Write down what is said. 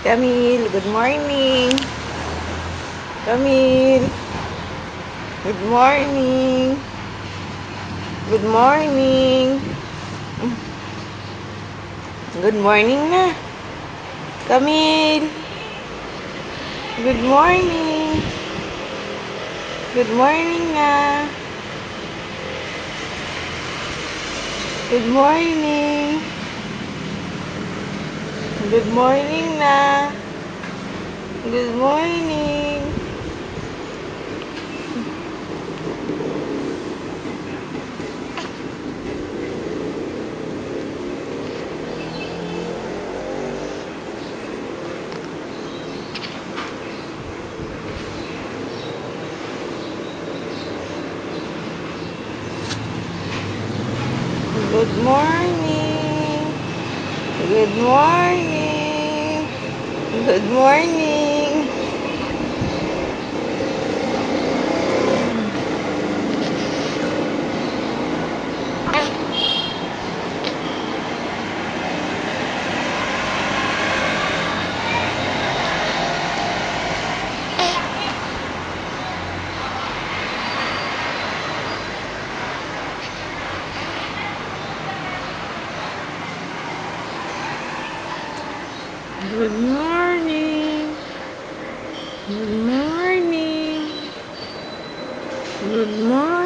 Camille, good morning. Camille, good morning. Good morning. Good morning na. Camille, good morning. Good morning na. Good morning. Good morning na. Good morning. Good morning. Good morning. Good morning. Good morning. Good morning. Good morning.